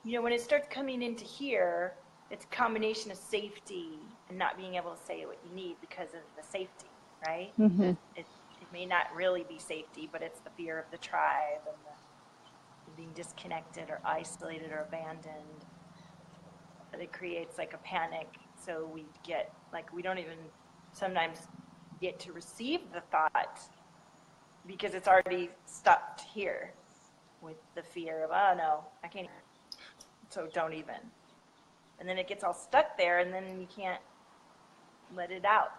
you know, when it starts coming into here, it's a combination of safety and not being able to say what you need because of the safety, right? Mm-hmm. It may not really be safety, but it's the fear of the tribe and the being disconnected or isolated or abandoned. It creates like a panic. So we get, like, we don't even sometimes get to receive the thought because it's already stuck here with the fear of, oh no, I can't. So don't even. And then it gets all stuck there, and then you can't let it out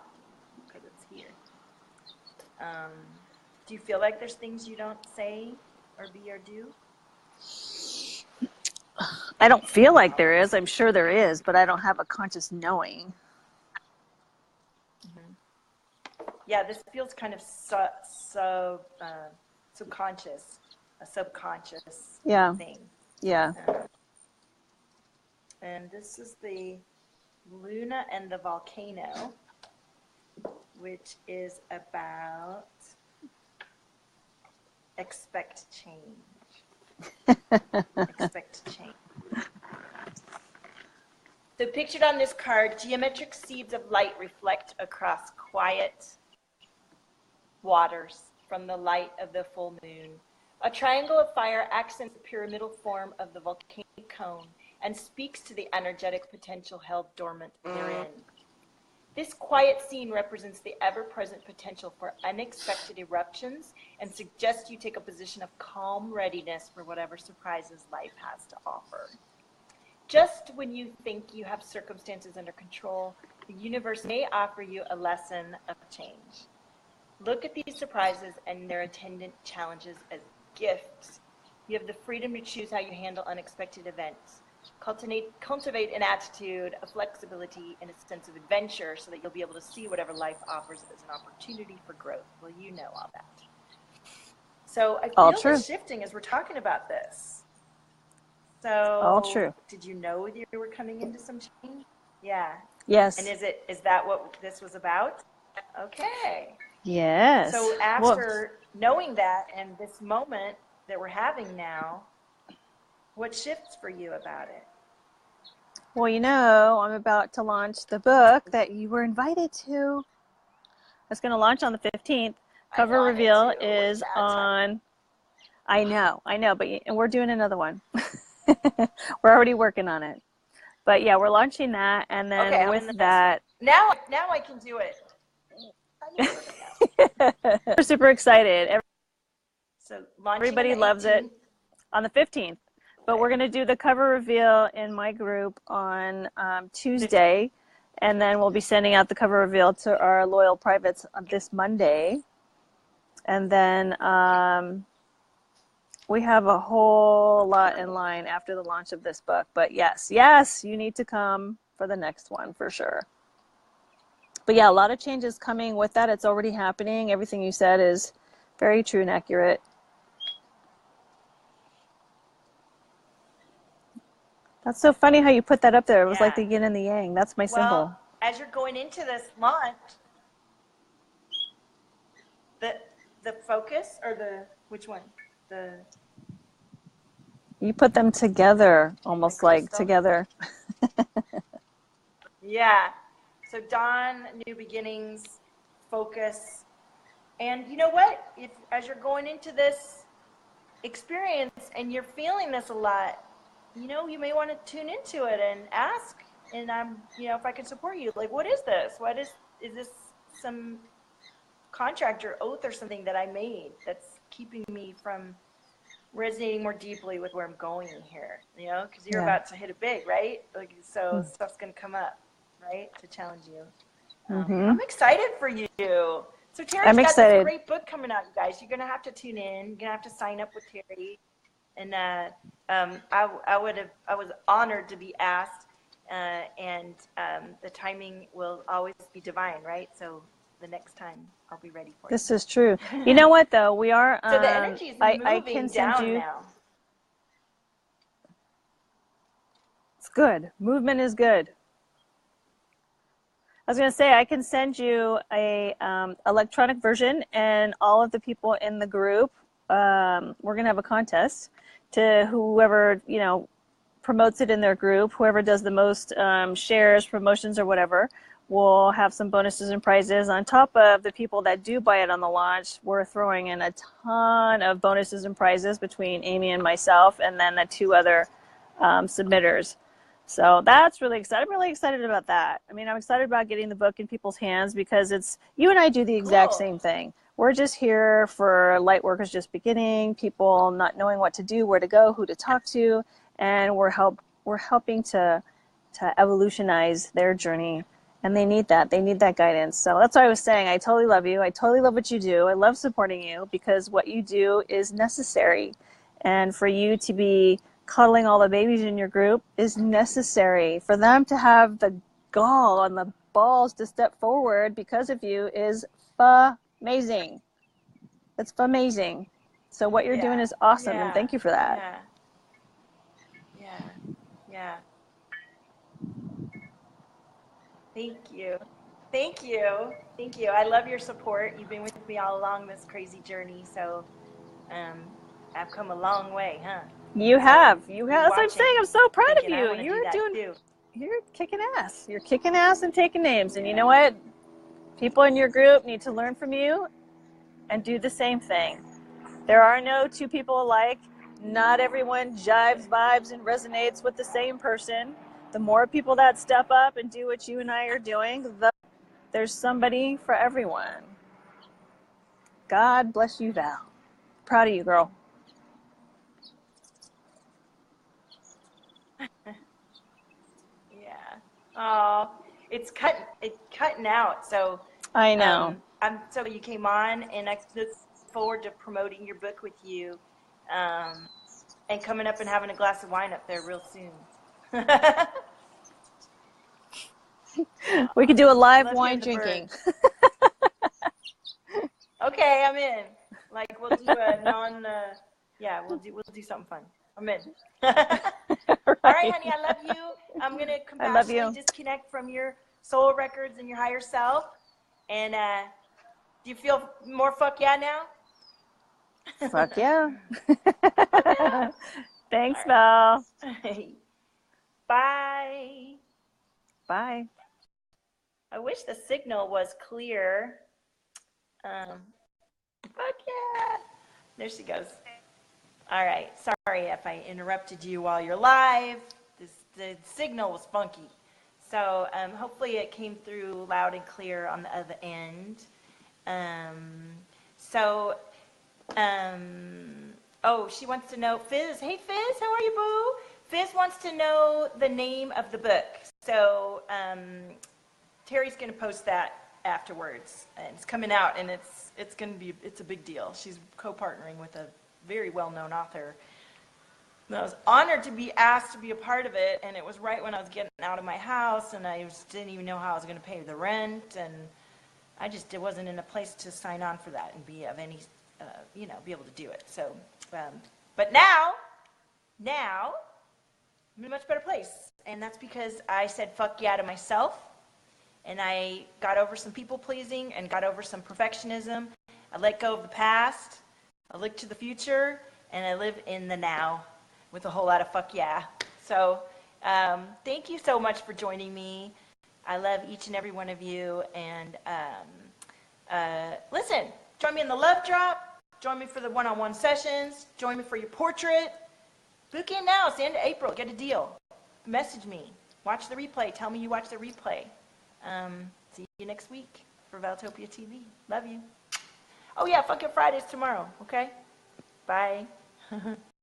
because it's here. Do you feel like there's things you don't say or be or do? I don't feel like there is. I'm sure there is, but I don't have a conscious knowing. Yeah, this feels kind of subconscious. a subconscious Yeah. thing. Yeah. And this is the Luna and the Volcano, which is about expect change. Expect change. So pictured on this card, geometric seeds of light reflect across quiet waters from the light of the full moon. A triangle of fire accents the pyramidal form of the volcanic cone and speaks to the energetic potential held dormant therein. This quiet scene represents the ever-present potential for unexpected eruptions and suggests you take a position of calm readiness for whatever surprises life has to offer. Just when you think you have circumstances under control, the universe may offer you a lesson of change. Look at these surprises and their attendant challenges as gifts. You have the freedom to choose how you handle unexpected events. Cultivate an attitude of flexibility and a sense of adventure so that you'll be able to see whatever life offers as an opportunity for growth. Well, you know all that. So I All feel true. the shifting as we're talking about this. So All true. did you know you were coming into some change? Yeah. Yes. And is that what this was about? Okay. Yes. So after knowing that and this moment that we're having now, what shifts for you about it? Well, you know, I'm about to launch the book that you were invited to. It's going to launch on the 15th. Cover reveal is on. I know, but and we're doing another one. We're already working on it. But yeah, we're launching that, and then Okay, with that, now I can do it. we're super excited. So everybody loves it on the 15th. But we're going to do the cover reveal in my group on Tuesday, and then we'll be sending out the cover reveal to our loyal privates on this Monday. And then we have a whole lot in line after the launch of this book. But yes, you need to come for the next one for sure. But yeah, a lot of changes coming with that. It's already happening. Everything you said is very true and accurate. That's so funny how you put that up there. It was like the yin and the yang. That's my symbol. Well, as you're going into this launch, the focus or which one? You put them together, almost like together. Yeah. So dawn, new beginnings, focus. And you know what? As you're going into this experience and you're feeling this a lot, you know, you may want to tune into it and ask, and if I can support you, like, what is this? Is this some contract or oath or something that I made that's keeping me from resonating more deeply with where I'm going here, because you're about to hit it big, right? Like, so stuff's going to come up, right? To challenge you. I'm excited for you. So Terry's got this great book coming out, you guys. You're going to have to tune in. You're going to have to sign up with Terry. And I was honored to be asked, and the timing will always be divine, right? So the next time I'll be ready for you. This is true. You know what though? We are. So the energy is moving I can send down you. Now. It's good. Movement is good. I was going to say I can send you a electronic version, and all of the people in the group. We're going to have a contest to whoever promotes it in their group. Whoever does the most shares, promotions, or whatever, will have some bonuses and prizes on top of the people that do buy it on the launch. We're throwing in a ton of bonuses and prizes between Amy and myself, and then the 2 other submitters. So that's really exciting. I'm really excited about that. I mean, I'm excited about getting the book in people's hands because you and I do the exact same thing. We're just here for light workers just beginning, people not knowing what to do, where to go, who to talk to, and we're helping to evolutionize their journey, and they need that. They need that guidance. So that's why I was saying I totally love you. I totally love what you do. I love supporting you because what you do is necessary, and for you to be cuddling all the babies in your group is necessary. For them to have the gall and the balls to step forward because of you is amazing. It's amazing. So what you're doing is awesome, and thank you for that. Yeah. Thank you. Thank you. Thank you. I love your support. You've been with me all along this crazy journey. So I've come a long way, huh? You have. That's what I'm saying. I'm so proud of you. You're kicking ass. You're kicking ass and taking names. And you know what? People in your group need to learn from you and do the same thing. There are no two people alike. Not everyone jives, vibes, and resonates with the same person. The more people that step up and do what you and I are doing, there's somebody for everyone. God bless you, Val. Proud of you, girl. Yeah. Oh, it's cutting out. So I know. I'm so you came on, and I look forward to promoting your book with you, and coming up and having a glass of wine up there real soon. We could do a live wine drinking. Okay, I'm in. Like we'll do a we'll do something fun. I'm in. All right, honey, I love you. I'm gonna compassionately disconnect from your soul records and your higher self. And do you feel more fuck yeah now? Fuck yeah. Thanks, Val. Bye. Bye. I wish the signal was clear. Fuck yeah. There she goes. All right. Sorry if I interrupted you while you're live. The signal was funky. So hopefully it came through loud and clear on the other end. Oh, she wants to know, Fizz. Hey, Fizz, how are you, boo? Fizz wants to know the name of the book. So Terry's going to post that afterwards. And it's coming out, and it's a big deal. She's co-partnering with a very well-known author. And I was honored to be asked to be a part of it, and it was right when I was getting out of my house, and I just didn't even know how I was going to pay the rent, and it wasn't in a place to sign on for that and be of any, be able to do it. So, but now, I'm in a much better place, and that's because I said fuck yeah to myself, and I got over some people pleasing and got over some perfectionism. I let go of the past, I look to the future, and I live in the now with a whole lot of fuck yeah. So thank you so much for joining me. I love each and every one of you. And listen, join me in the love drop. Join me for the one-on-one sessions. Join me for your portrait. Book in now. It's the end of April. Get a deal. Message me. Watch the replay. Tell me you watch the replay. See you next week for Valtopia TV. Love you. Oh, yeah, fucking Friday's tomorrow. Okay? Bye.